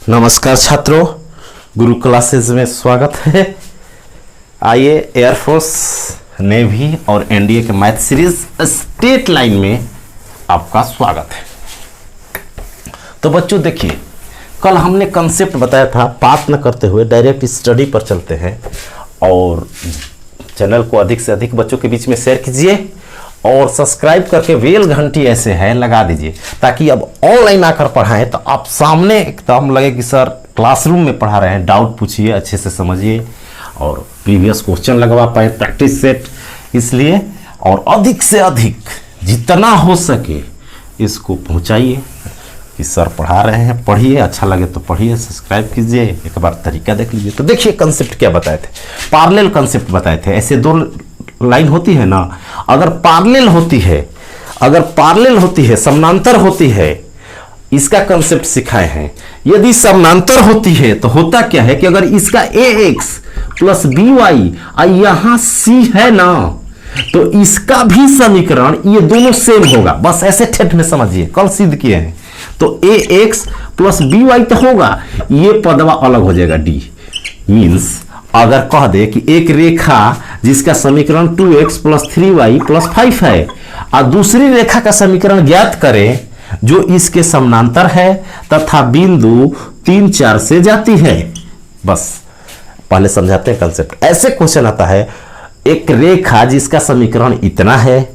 नमस्कार छात्रों, गुरु क्लासेस में स्वागत है। आइए एयरफोर्स, नेवी और एनडीए के मैथ सीरीज स्टेट लाइन में आपका स्वागत है। तो बच्चों देखिए, कल हमने कंसेप्ट बताया था, बात न करते हुए डायरेक्ट स्टडी पर चलते हैं। और चैनल को अधिक से अधिक बच्चों के बीच में शेयर कीजिए और सब्सक्राइब करके बेल घंटी ऐसे है लगा दीजिए, ताकि अब ऑनलाइन आकर पढ़ाएं तो आप सामने एकदम लगे कि सर क्लासरूम में पढ़ा रहे हैं। डाउट पूछिए, अच्छे से समझिए और प्रीवियस क्वेश्चन लगवा पाए, प्रैक्टिस सेट। इसलिए और अधिक से अधिक जितना हो सके इसको पहुंचाइए कि सर पढ़ा रहे हैं, पढ़िए, अच्छा लगे तो पढ़िए, सब्सक्राइब कीजिए, एक बार तरीका देख लीजिए। तो देखिए कंसेप्ट क्या बताए थे, पैरेलल कंसेप्ट बताए थे। ऐसे दो लाइन होती है ना, अगर पैरेलल होती है, समानांतर होती है, इसका कंसेप्ट सिखाए हैं। यदि समानांतर होती है तो होता क्या है कि अगर इसका ax प्लस by यहां c है ना, तो इसका भी समीकरण ये दोनों सेम होगा। बस ऐसे ठेठ में समझिए, कल सिद्ध किए हैं। तो ax प्लस by तो होगा, ये पदवा अलग हो जाएगा d। मीन्स अगर कह दे कि एक रेखा जिसका समीकरण 2x प्लस 3y प्लस 5 है और दूसरी रेखा का समीकरण ज्ञात करें जो इसके समानांतर है तथा बिंदु 3, 4 से जाती है। बस पहले समझाते हैं कंसेप्ट। ऐसे क्वेश्चन आता है, एक रेखा जिसका समीकरण इतना है,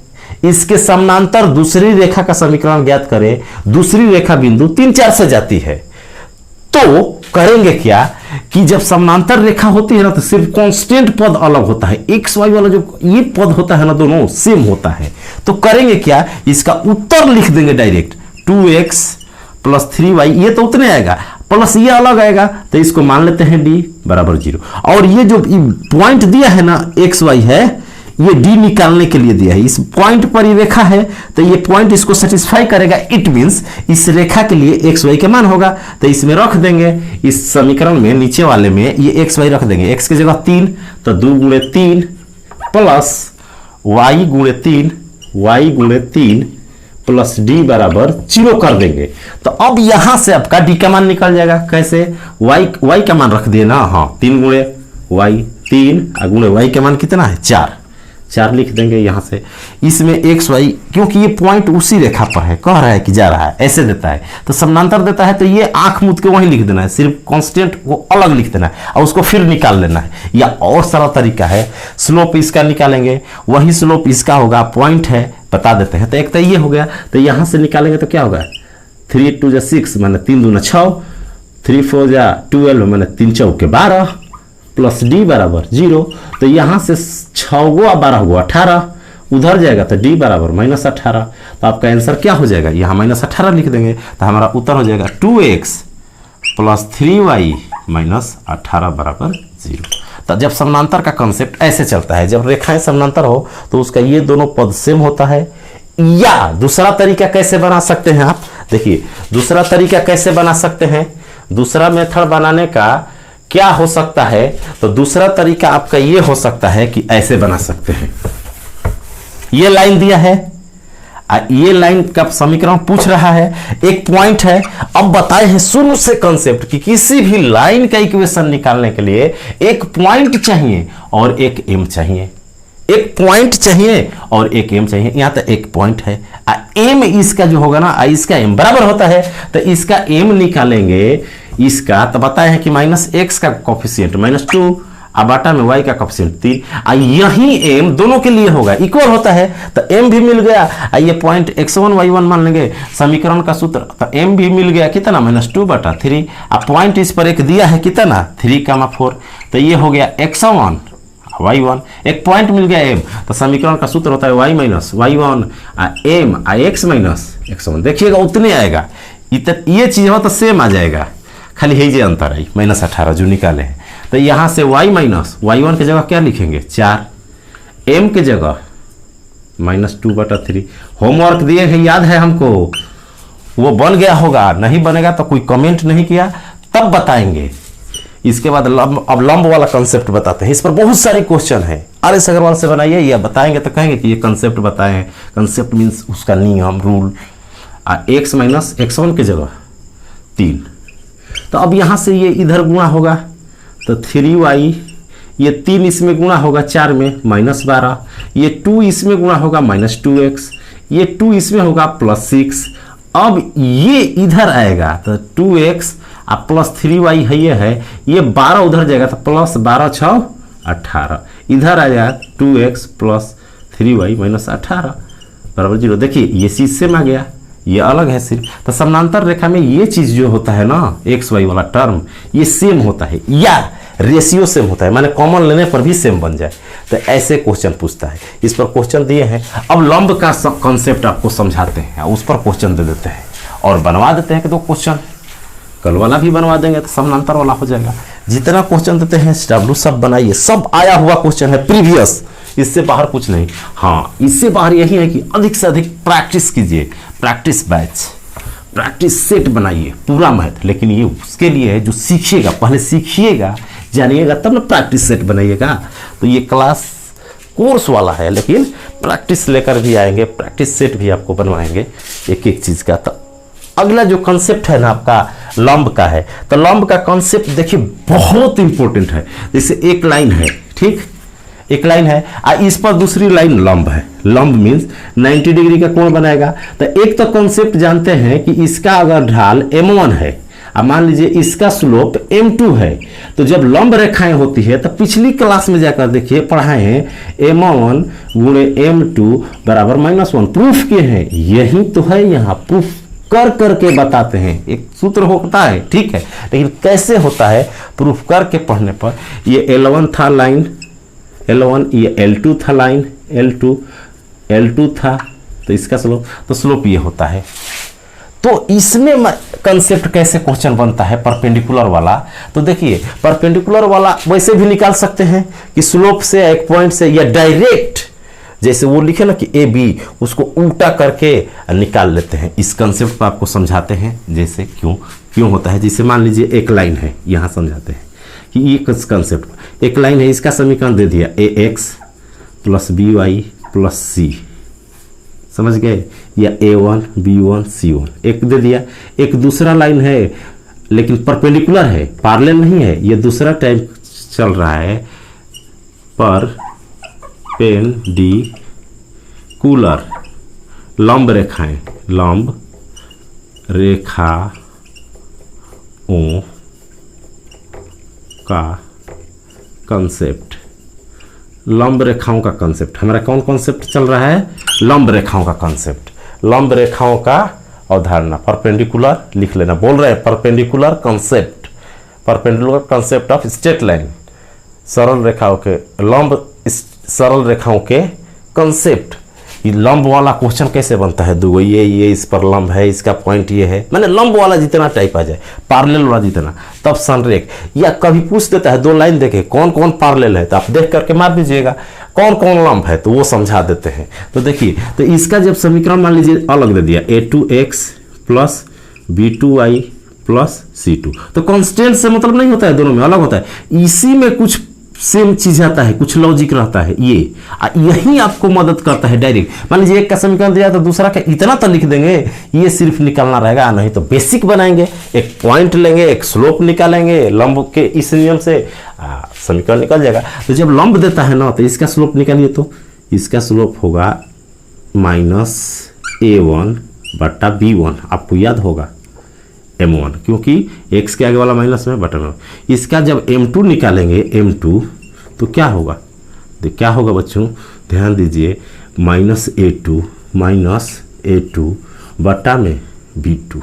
इसके समानांतर दूसरी रेखा का समीकरण ज्ञात करें, दूसरी रेखा बिंदु 3, 4 से जाती है। तो करेंगे क्या कि जब समानांतर रेखा होती है ना, तो सिर्फ कांस्टेंट पद अलग होता है। एक्स वाई वाला जो ये पद होता है ना, दोनों सेम होता है। तो करेंगे क्या, इसका उत्तर लिख देंगे डायरेक्ट, 2x प्लस 3y, ये तो उतने आएगा, प्लस ये अलग आएगा, तो इसको मान लेते हैं d बराबर 0। और ये जो पॉइंट दिया है ना एक्स वाई है, ये d निकालने के लिए दिया है। इस पॉइंट पर ये रेखा है, तो ये पॉइंट इसको सेटिस्फाई करेगा। इट मींस इस रेखा के लिए एक्स वाई के मान होगा, तो इसमें रख देंगे, इस समीकरण में नीचे वाले में ये एक्स वाई रख देंगे। एक्स की जगह 3, तो 2 गुणे 3 प्लस वाई गुणे 3 प्लस डी बराबर 0 कर देंगे। तो अब यहां से आपका डी का मान निकल जाएगा। कैसे, वाई का मान रख दिए ना, हाँ 3 गुणे वाई 3 गुणे वाई का मान कितना है 4 लिख देंगे यहां से। इसमें एक्स वाई, क्योंकि ये पॉइंट उसी रेखा पर है, कह रहा है कि जा रहा है, ऐसे देता है तो समानांतर देता है, तो ये आंख मूंद के वहीं लिख देना है, सिर्फ कांस्टेंट को अलग लिख देना है और उसको फिर निकाल लेना है। या और सारा तरीका है, स्लोप इसका निकालेंगे, वही स्लोप इसका होगा, पॉइंट है बता देते हैं। तो एक तो ये हो गया, तो यहां से निकालेंगे तो क्या होगा, 3 2 6 माने 3 दूना 6, 3 4 12 माने 3 चौके 12 प्लस डी बराबर 0। तो यहां से 6 गो 12 गो 18 उधर जाएगा, तो डी बराबर -18। तो आपका आंसर क्या हो जाएगा, यहां -18 लिख देंगे, तो हमारा उत्तर हो जाएगा 2x प्लस 3y माइनस 18 बराबर 0। तो जब समानांतर का कंसेप्ट ऐसे चलता है, जब रेखाएं समानांतर हो तो उसका ये दोनों पद सेम होता है। या दूसरा तरीका कैसे बना सकते हैं आप, देखिए दूसरा तरीका कैसे बना सकते हैं। दूसरा मेथड बनाने का क्या हो सकता है, तो दूसरा तरीका आपका ये हो सकता है कि ऐसे बना सकते हैं। ये लाइन दिया है, ये लाइन का समीकरण पूछ रहा है, एक पॉइंट है। अब बताए हैं शुरू से कंसेप्ट कि किसी भी लाइन का इक्वेशन निकालने के लिए एक पॉइंट चाहिए और एक एम चाहिए, एक पॉइंट चाहिए और एक एम चाहिए। यहां तो एक पॉइंट है, एम इसका जो होगा ना, इसका एम बराबर होता है, तो इसका एम निकालेंगे इसका, तो बताए हैं कि -x का कोफिशिएंट -2 बाटा में y का कोफिशिएंट 3, यही m दोनों के लिए होगा, इक्वल होता है, तो m भी मिल गया। ये पॉइंट x1 y1 मान लेंगे, समीकरण का सूत्र, तो m भी मिल गया कितना -2/3। पॉइंट इस पर एक दिया है कितना 3,4, तो ये हो गया x1 y1, एक पॉइंट मिल गया m, तो समीकरण का सूत्र होता है y minus y1 m x minus x1। देखिएगा उतने आएगा, ये चीज हो तो सेम आ जाएगा, खाली है ये अंतर है -18 जो निकाले हैं। तो यहां से y माइनस y1 की जगह क्या लिखेंगे 4, m की जगह -2/3। होमवर्क दिए हैं, याद है हमको, वो बन गया होगा, नहीं बनेगा तो कोई कमेंट नहीं किया तब बताएंगे। इसके बाद अब लंब वाला कंसेप्ट बताते हैं। इस पर बहुत सारे क्वेश्चन है, RS अग्रवाल से बनाइए या बताएंगे तो कहेंगे कि ये कंसेप्ट बताए हैं। कंसेप्ट मीन्स उसका नियम रूल। x माइनस x1 की जगह 3, तो अब यहाँ से ये इधर गुणा होगा तो 3y, ये 3 इसमें गुणा होगा 4 में -12, ये 2 इसमें गुणा होगा -2x, ये 2 इसमें होगा +6। अब ये इधर आएगा तो 2x और +3y है, ये 12 उधर जाएगा तो +12 × 6 = 18, इधर आ जाएगा 2x + 3y - 18 बराबर 0। देखिए ये चीज सेम आ गया, ये अलग है सिर्फ। तो समानांतर रेखा में ये चीज जो होता है ना एक्स वाई वाला टर्म, ये सेम होता है या रेशियो सेम होता है, माने कॉमन लेने पर भी सेम बन जाए। तो ऐसे क्वेश्चन पूछता है, इस पर क्वेश्चन दिए हैं। अब लंब का कॉन्सेप्ट आपको समझाते हैं, उस पर क्वेश्चन दे देते हैं और बनवा देते हैं कि 2 क्वेश्चन, कल वाला भी बनवा देंगे तो समानांतर वाला हो जाएगा। जितना क्वेश्चन देते हैं SW सब बनाइए, सब आया हुआ क्वेश्चन है प्रीवियस, इससे बाहर कुछ नहीं। हाँ, इससे बाहर यही है कि अधिक से अधिक प्रैक्टिस कीजिए, प्रैक्टिस बैच, प्रैक्टिस सेट बनाइए पूरा मैथ। लेकिन ये उसके लिए है जो सीखिएगा, पहले सीखिएगा जानिएगा तब ना प्रैक्टिस सेट बनाइएगा। तो ये क्लास कोर्स वाला है, लेकिन प्रैक्टिस लेकर भी आएंगे, प्रैक्टिस सेट भी आपको बनवाएंगे एक एक चीज का। तो अगला जो कॉन्सेप्ट है ना आपका लंब का है, तो लंब का कॉन्सेप्ट देखिए बहुत इंपॉर्टेंट है। जैसे एक लाइन है, ठीक, एक लाइन है और इस पर दूसरी लाइन लंब है। लंब मीन्स 90 डिग्री का कोण बनाएगा। तो एक तो कॉन्सेप्ट जानते हैं कि इसका अगर ढाल m1 है और मान लीजिए इसका स्लोप m2 है, तो जब लंब रेखाएं होती है तो पिछली क्लास में जाकर देखिए पढ़ाए हैं m1 × m2 = -1, प्रूफ किए हैं। यही तो है, यहाँ प्रूफ कर करके बताते हैं, एक सूत्र होता है, ठीक है, लेकिन कैसे होता है प्रूफ करके पढ़ने पर। ये L1 था लाइन L1, ये L2 था लाइन L2 था, तो इसका स्लोप ये होता है। तो इसमें कंसेप्ट कैसे क्वेश्चन बनता है परपेंडिकुलर वाला, तो देखिए परपेंडिकुलर वाला वैसे भी निकाल सकते हैं कि स्लोप से एक पॉइंट से, या डायरेक्ट जैसे वो लिखे ना कि ए बी, उसको उल्टा करके निकाल लेते हैं। इस कंसेप्ट को आपको समझाते हैं जैसे क्यों होता है। जैसे मान लीजिए एक लाइन है, यहाँ समझाते हैं कि ये कंसेप्ट, एक लाइन है, इसका समीकरण दे दिया ax + by + c, समझ गए, या a1 b1 c1 एक दे दिया। एक दूसरा लाइन है लेकिन परपेंडिकुलर है, पैरेलल नहीं है, ये दूसरा टाइप चल रहा है, परपेंडिकुलर, लंब रेखाएं, लंब रेखाओं का कंसेप्ट, लंब रेखाओं का कंसेप्ट। हमारा कौन कॉन्सेप्ट चल रहा है? लंब रेखाओं का कंसेप्ट, लंब रेखाओं का अवधारणा। परपेंडिकुलर लिख लेना, बोल रहे हैं perpendicular concept, perpendicular concept of straight line, सरल रेखाओं के, लंब सरल रेखाओं के कंसेप्ट। ये लंब वाला क्वेश्चन कैसे बनता है? दो ये इस पर लंब है, इसका पॉइंट ये है, मैंने लंब वाला जितना टाइप आ जाए, पैरेलल वाला जितना, तब संरेख। या कभी पूछ देता है 2 लाइन देखे कौन कौन पैरेलल है, तो आप देख करके मार दीजिएगा कौन कौन लंब है, तो वो समझा देते हैं। तो देखिए, तो इसका जब समीकरण मान लीजिए अलग दे दिया, a2x + b2y + c2, तो कांस्टेंट से मतलब नहीं होता है, दोनों में अलग होता है। इसी में कुछ सेम चीज आता है, कुछ लॉजिक रहता है, ये यही आपको मदद करता है डायरेक्ट। मान लीजिए एक का समीकरण दिया तो दूसरा का इतना तो लिख देंगे, ये सिर्फ निकालना रहेगा, नहीं तो बेसिक बनाएंगे, एक पॉइंट लेंगे, एक स्लोप निकालेंगे, लंब के इस नियम से समीकरण निकल जाएगा। तो जब लंब देता है ना, तो इसका स्लोप निकालिए, तो इसका स्लोप होगा -a1/b1, आपको याद होगा m1, क्योंकि x के आगे वाला माइनस में बटन में। इसका जब m2 निकालेंगे, m2, तो क्या होगा? क्या होगा बच्चों, ध्यान दीजिए, -a2 बटा में b2।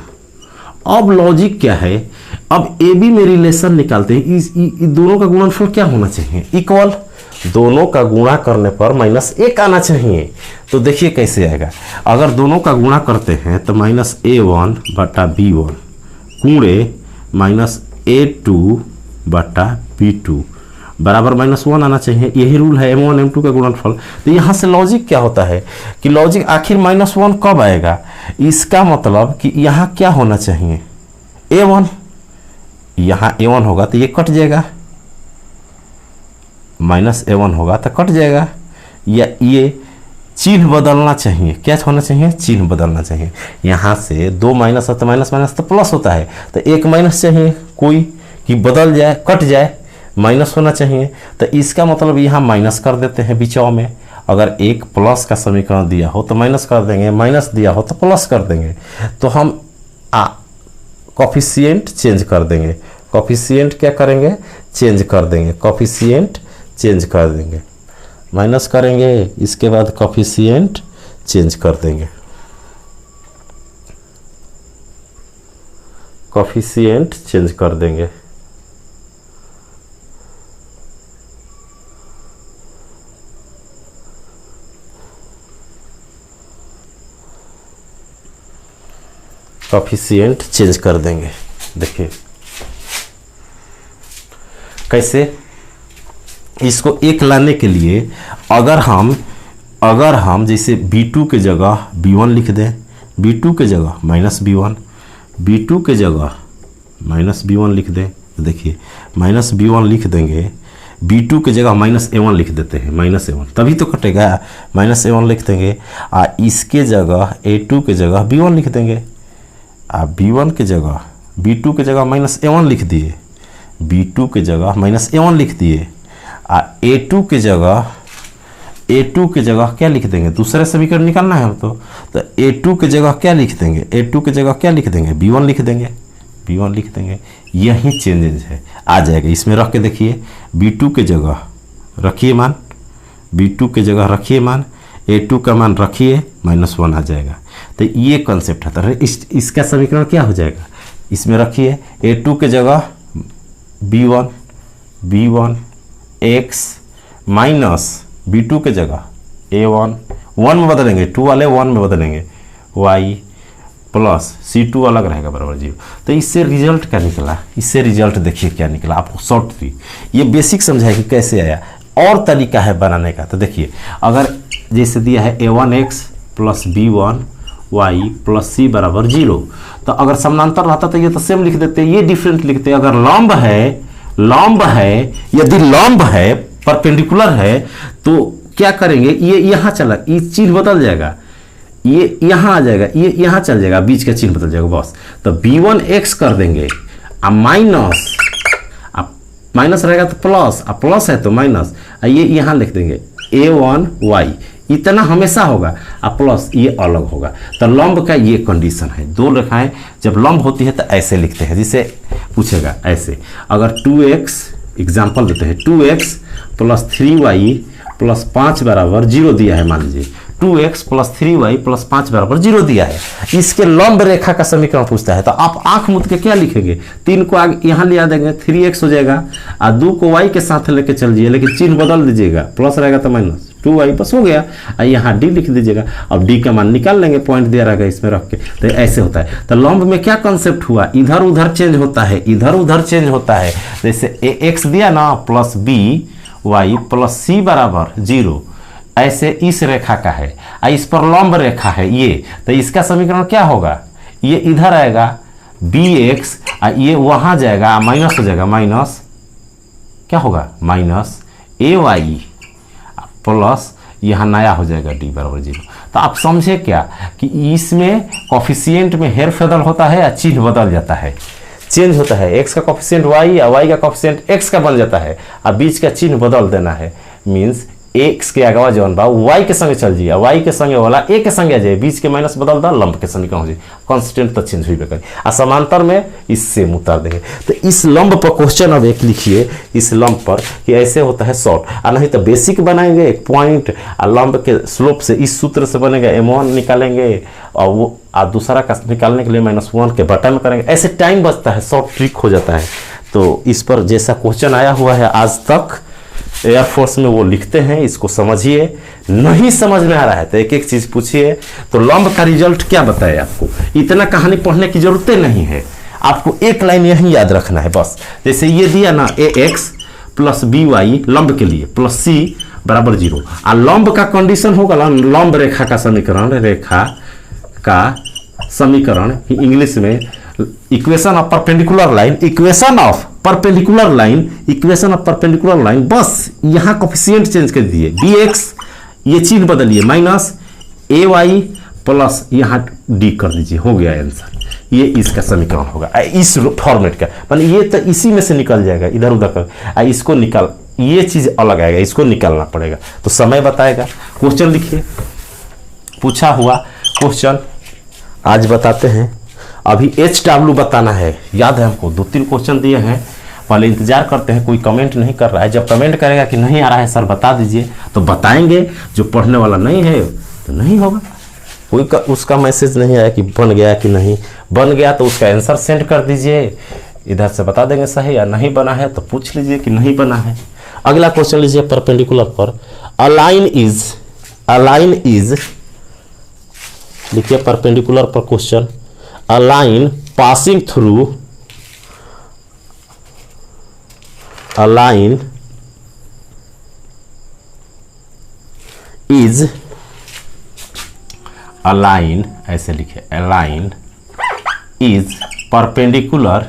अब लॉजिक क्या है, अब ए बी में रिलेशन निकालते हैं, इस दोनों का गुणनफल क्या होना चाहिए? इक्वल, दोनों का गुणा करने पर -1 आना चाहिए। तो देखिए कैसे आएगा, अगर दोनों का गुणा करते हैं तो -a1/b1 गुणे -a2/b2 बराबर -1 आना चाहिए। यही रूल है m1 m2 का गुणनफल। तो यहाँ से लॉजिक क्या होता है कि लॉजिक आखिर -1 कब आएगा? इसका मतलब कि यहाँ क्या होना चाहिए? a1, यहाँ a1 होगा तो ये कट जाएगा, -a1 होगा तो कट जाएगा, या ये चिन्ह बदलना चाहिए। क्या होना चाहिए? चिन्ह बदलना चाहिए। यहाँ से 2 माइनस है तो माइनस तो प्लस होता है, तो 1 माइनस चाहिए, कोई कि बदल जाए, कट जाए, माइनस होना चाहिए। तो इसका मतलब यहाँ माइनस कर देते हैं बीचों में। अगर एक प्लस का समीकरण दिया हो तो माइनस कर देंगे, माइनस दिया हो तो प्लस कर देंगे। तो हम कोफिशिएंट चेंज कर देंगे। कोफिशिएंट क्या करेंगे? चेंज कर देंगे। कोफिशिएंट चेंज कर देंगे, माइनस करेंगे, इसके बाद कोफिशिएंट चेंज कर देंगे। कोफिशिएंट चेंज कर देंगे। कोफिशिएंट चेंज कर देंगे। देखिए कैसे, इसको एक लाने के लिए अगर हम जैसे b2 के जगह b1 लिख दें, b2 के जगह माइनस b1, b2 के जगह माइनस b1 लिख दें, तो देखिए माइनस b1 लिख देंगे, b2 के जगह माइनस a1 लिख देते हैं, माइनस a1 तभी तो कटेगा, माइनस a1 लिख देंगे। इसके जगह a2 के जगह b1 लिख देंगे। b1 के जगह b2 के जगह माइनस a1 लिख दिए, b2 के जगह माइनस a1 लिख दिए। a2 के जगह क्या लिख देंगे? दूसरे समीकरण निकालना है हमको, तो a2 के जगह क्या लिख देंगे? a2 के जगह क्या लिख देंगे? b1 लिख देंगे, b1 लिख देंगे। यही चेंजेस है, आ जाएगा। इसमें रख के देखिए, b2 के जगह रखिए मान, b2 के जगह रखिए मान, a2 का मान रखिए, -1 आ जाएगा। तो ये कॉन्सेप्ट है। तो इसका समीकरण क्या हो जाएगा? इसमें रखिए a2 के जगह b1 x माइनस b2 के जगह a1, 1 में बदलेंगे, 2 वाले 1 में बदलेंगे, y प्लस c2 अलग रहेगा बराबर 0। तो इससे रिजल्ट क्या निकला? इससे रिजल्ट देखिए क्या निकला। आपको शॉर्ट थी, ये बेसिक समझाए कि कैसे आया, और तरीका है बनाने का। तो देखिए अगर जैसे दिया है a1x plus b1 y plus c बराबर 0, तो अगर समानांतर रहता तो ये तो सेम लिख देते, ये डिफरेंट लिखते। अगर लंब है, यदि लंब है, परपेंडिकुलर है, तो क्या करेंगे? ये यहाँ चला, ये चिन्ह बदल जाएगा, ये यहाँ आ जाएगा, ये यहाँ चल जाएगा, बीच का चिन्ह बदल जाएगा बस। तो b1x कर देंगे, माइनस रहेगा तो प्लस, प्लस है तो माइनस, ये यहाँ लिख देंगे a1y, इतना हमेशा होगा, प्लस ये अलग होगा। तो लंब का ये कंडीशन है। दो रेखाएं जब लंब होती है तो ऐसे लिखते हैं, जिसे पूछेगा ऐसे। अगर 2x, एग्जाम्पल देते हैं, 2x प्लस 3y प्लस 5 बराबर 0 दिया है, मान लीजिए 2x प्लस 3y प्लस 5 बराबर 0 दिया है। इसके लंब रेखा का समीकरण पूछता है, तो आप आंख मूंद के क्या लिखेंगे? 3 को आगे यहाँ ले आ देंगे, 3x हो जाएगा, और 2 को y के साथ लेके चल जाइए, लेकिन चिन्ह बदल दीजिएगा, प्लस रहेगा तो माइनस 2y बस हो गया। और यहाँ d लिख दीजिएगा। अब d का मान निकाल लेंगे, पॉइंट दिया रहेगा इसमें रख के। तो ऐसे होता है। तो लंब में क्या कंसेप्ट हुआ? इधर उधर चेंज होता है, इधर उधर चेंज होता है। जैसे ax दिया ना, प्लस by प्लस c बराबर 0, ऐसे इस रेखा का है, इस पर लंब रेखा है ये, तो इसका समीकरण क्या होगा? ये इधर आएगा bx, ये वहां जाएगा, माइनस हो जाएगा, माइनस क्या होगा? माइनस ay प्लस यहाँ नया हो जाएगा d बराबर 0। तो आप समझे क्या कि इसमें कोफिशिएंट में हेर फेदल होता है या चिन्ह बदल जाता है, चेंज होता है। x का कोफिशिएंट y या y का कोफिशिएंट x का बन जाता है, और बीच का चिन्ह बदल देना है। मीन्स x के आगे जौन बा y के संगे चल जाइए, y के संगे वाला a के संगे आ जाए, बीच के माइनस बदल दा, लंब के समीकरण हो जाए, कांस्टेंट तो चेंज हुई करे। और समांतर में इससे उतार देंगे। तो इस लंब पर क्वेश्चन अब एक लिखिए, इस लंब पर कि ऐसे होता है शॉर्ट, और नहीं तो बेसिक बनाएंगे एक पॉइंट, और लंब के स्लोप से इस सूत्र से बनेगा m1 निकालेंगे, और वो दूसरा का निकालने के लिए -1 के बटा में करेंगे। ऐसे टाइम बचता है, शॉर्ट ट्रिक हो जाता है। तो इस पर जैसा क्वेश्चन आया हुआ है आज तक एयरफोर्स में, वो लिखते हैं, इसको समझिए। नहीं समझ में आ रहा है तो एक एक चीज पूछिए। तो लंब का रिजल्ट क्या बताए आपको? इतना कहानी पढ़ने की जरूरत नहीं है, आपको एक लाइन यही याद रखना है बस। जैसे ये दिया ना ax प्लस by लंब के लिए, प्लस c बराबर 0, और लंब का कंडीशन होगा लंब रेखा का समीकरण, रेखा का समीकरण इंग्लिश में equation of perpendicular line, equation of perpendicular line. बस यहाँ कोफिशिएंट चेंज कर दिए, bx ये चिन्ह बदलिए, माइनस ay प्लस यहाँ d कर दीजिए, हो गया आंसर। ये इसका समीकरण होगा इस फॉर्मेट का, मान ये तो इसी में से निकल जाएगा इधर उधर कर, इसको निकाल, ये चीज अलग आएगा, इसको निकालना पड़ेगा। तो समय बताएगा। क्वेश्चन लिखिए, पूछा हुआ क्वेश्चन आज बताते हैं। अभी HW बताना है, याद है हमको 2-3 क्वेश्चन दिए हैं। पहले इंतजार करते हैं, कोई कमेंट नहीं कर रहा है। जब कमेंट करेगा कि नहीं आ रहा है सर बता दीजिए तो बताएंगे, जो पढ़ने वाला नहीं है तो नहीं होगा। कोई उसका मैसेज नहीं आया कि बन गया कि नहीं बन गया, तो उसका आंसर सेंड कर दीजिए, इधर से बता देंगे सही या नहीं बना है तो पूछ लीजिए कि नहीं बना है। अगला क्वेश्चन लीजिए, परपेंडिकुलर पर अ लाइन इज लिखिए परपेंडिकुलर पर question, a line passing through a line is a line, ऐसे लिखे a line is perpendicular,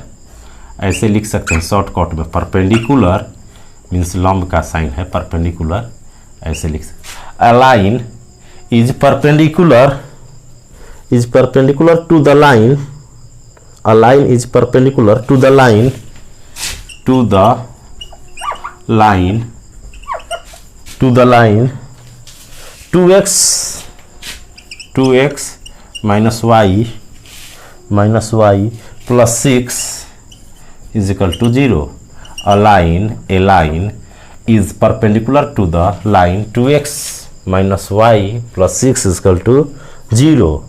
ऐसे लिख सकते हैं शॉर्टकट में, परपेंडिकुलर मीन्स लंब का साइन है, परपेंडिकुलर ऐसे लिख सकते। a line is perpendicular to the line, a line is perpendicular to the line 2x minus y plus 6 is equal to 0. A line is perpendicular to the line 2x minus y plus 6 is equal to 0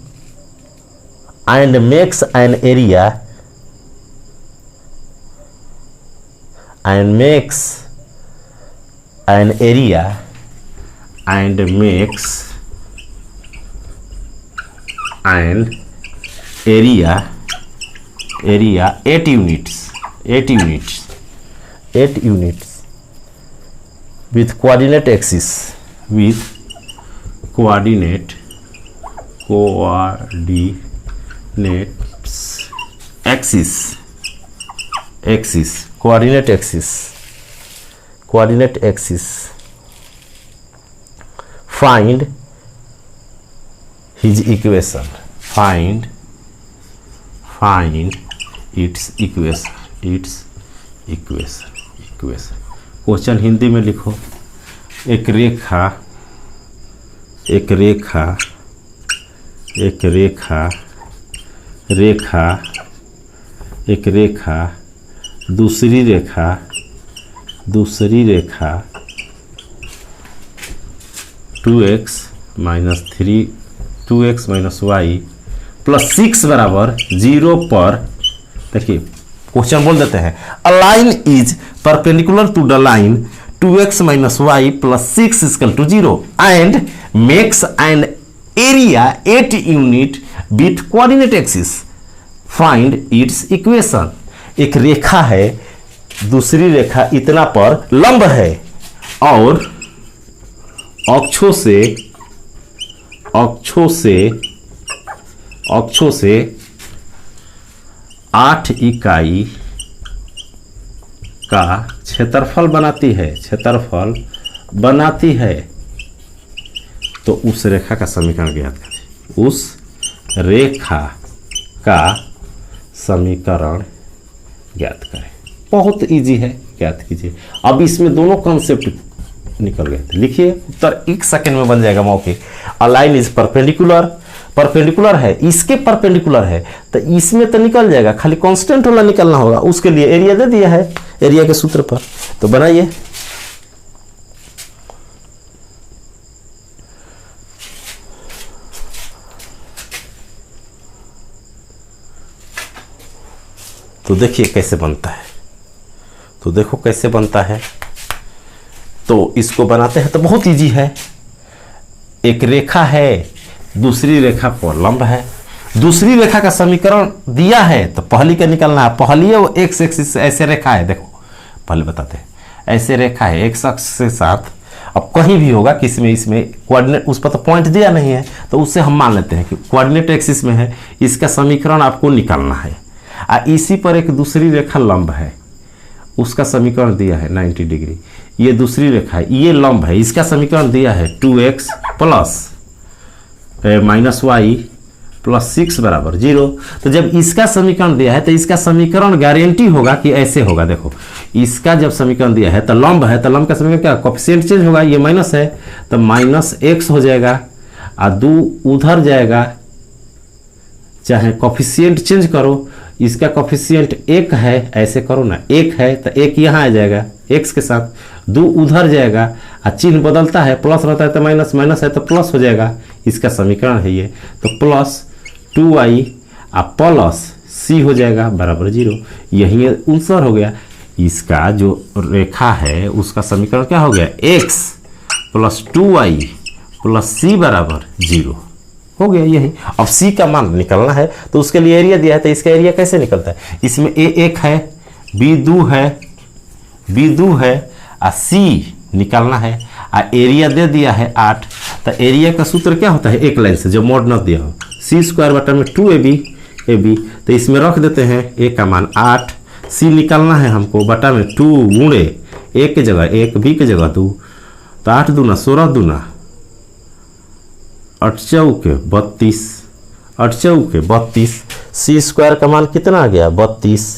and makes an area and makes area 8 units with coordinate axis coordinate axis. Find his equation. Find its equation. Question Hindi में लिखो, एक रेखा दूसरी रेखा 2x minus y plus 6 बराबर 0 पर, देखिए question बोल देते हैं, a line is perpendicular to the line 2x minus y plus 6 is equal to 0 and makes an area 8 unit with coordinate axis. Find its equation. एक रेखा है, दूसरी रेखा इतना पर लंब है और अक्षों से 8 इकाई का क्षेत्रफल बनाती है, तो उस रेखा का समीकरण ज्ञात करें। उस रेखा का समीकरण ज्ञात करें। बहुत इजी है, ज्ञात कीजिए। अब इसमें दोनों कॉन्सेप्ट निकल गए थे, लिखिए उत्तर 1 सेकंड में बन जाएगा मौके। अ लाइन इज परपेंडिकुलर है, इसके परपेंडिकुलर है, तो इसमें तो निकल जाएगा, खाली कांस्टेंट वाला निकलना होगा। उसके लिए एरिया दे दिया है, एरिया के सूत्र पर, तो बनाइए। तो देखिए कैसे बनता है, तो देखो कैसे बनता है। तो इसको बनाते हैं तो बहुत इजी है। एक रेखा है, दूसरी रेखा पर लंब है, दूसरी रेखा का समीकरण दिया है तो पहली का निकालना है। पहली है वो एक्स एक्सिस, ऐसे रेखा है, देखो पहले बताते हैं, ऐसे रेखा है एक्स अक्ष से साथ। अब कहीं भी होगा किसी में, इसमें कोऑर्डिनेट, उस पर तो पॉइंट दिया नहीं है, तो उससे हम मान लेते हैं कि कोऑर्डिनेट एक्सिस में है। इसका समीकरण आपको निकालना है। इसी पर एक दूसरी रेखा लंब है, उसका समीकरण दिया है 90 डिग्री। ये दूसरी रेखा है, ये लंब है, इसका समीकरण दिया है 2x plus minus Y plus 6 बराबर 0। तो जब इसका समीकरण दिया है तो इसका समीकरण गारंटी होगा कि ऐसे होगा। देखो इसका जब समीकरण दिया है तो लंब है, तो लंब का समीकरण क्या, कोएफिशिएंट चेंज होगा, ये माइनस है तो माइनस x हो जाएगा और 2 उधर जाएगा, चाहे कोएफिशिएंट चेंज करो, इसका कोएफिशिएंट 1 है, ऐसे करो ना, 1 है तो 1 यहाँ आ जाएगा x के साथ, 2 उधर जाएगा और चिन्ह बदलता है, प्लस रहता है तो माइनस, माइनस है तो प्लस हो जाएगा। इसका समीकरण है ये, तो प्लस 2y और प्लस c हो जाएगा बराबर 0। यही आंसर हो गया। इसका जो रेखा है उसका समीकरण क्या हो गया, x plus 2y plus c बराबर 0 हो गया। यही अब c का मान निकलना है तो उसके लिए एरिया दिया है, तो इसका एरिया कैसे निकलता है, इसमें a 1 है, b 2 है और c निकालना है और एरिया दे दिया है 8। तो एरिया का सूत्र क्या होता है, एक लाइन से जो मोड न दिया हो, c स्क्वायर बटा में 2ab, तो इसमें रख देते हैं a का मान 8, c निकालना है हमको बटा में 2 गुणे a की जगह 1, b की जगह 2, तो 8 दूना 16 दूना 8 चौके 32, 8 चौके 32, c स्क्वायर का मान कितना आ गया 32,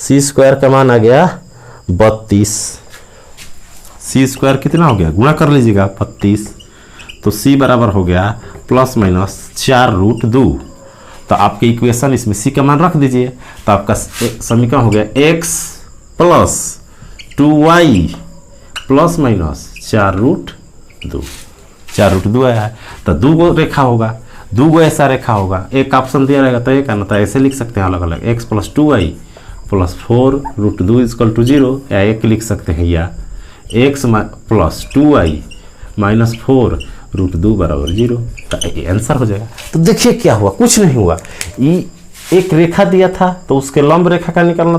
c स्क्वायर का मान आ गया 32, c स्क्वायर कितना हो गया, गुणा कर लीजिएगा 32, तो c बराबर हो गया प्लस माइनस 4√2। तो आपके इक्वेशन इसमें c का मान रख दीजिए, तो आपका समीकरण हो गया x plus 2y plus minus 4√2, 4√2 आया है। तो 2 गो रेखा होगा, 2 गो ऐसा रेखा होगा, एक ऑप्शन दिया रहेगा तो एक आना, तो ऐसे लिख सकते हैं अलग अलग, x plus 2y plus 4√2 equal to 0, या एक लिख सकते हैं, या x प्लस 2y माइनस 4√2 बराबर 0, तो ये आंसर हो जाएगा। तो देखिए क्या हुआ, कुछ नहीं हुआ, ये एक रेखा दिया था तो उसके लंब रेखा का निकालना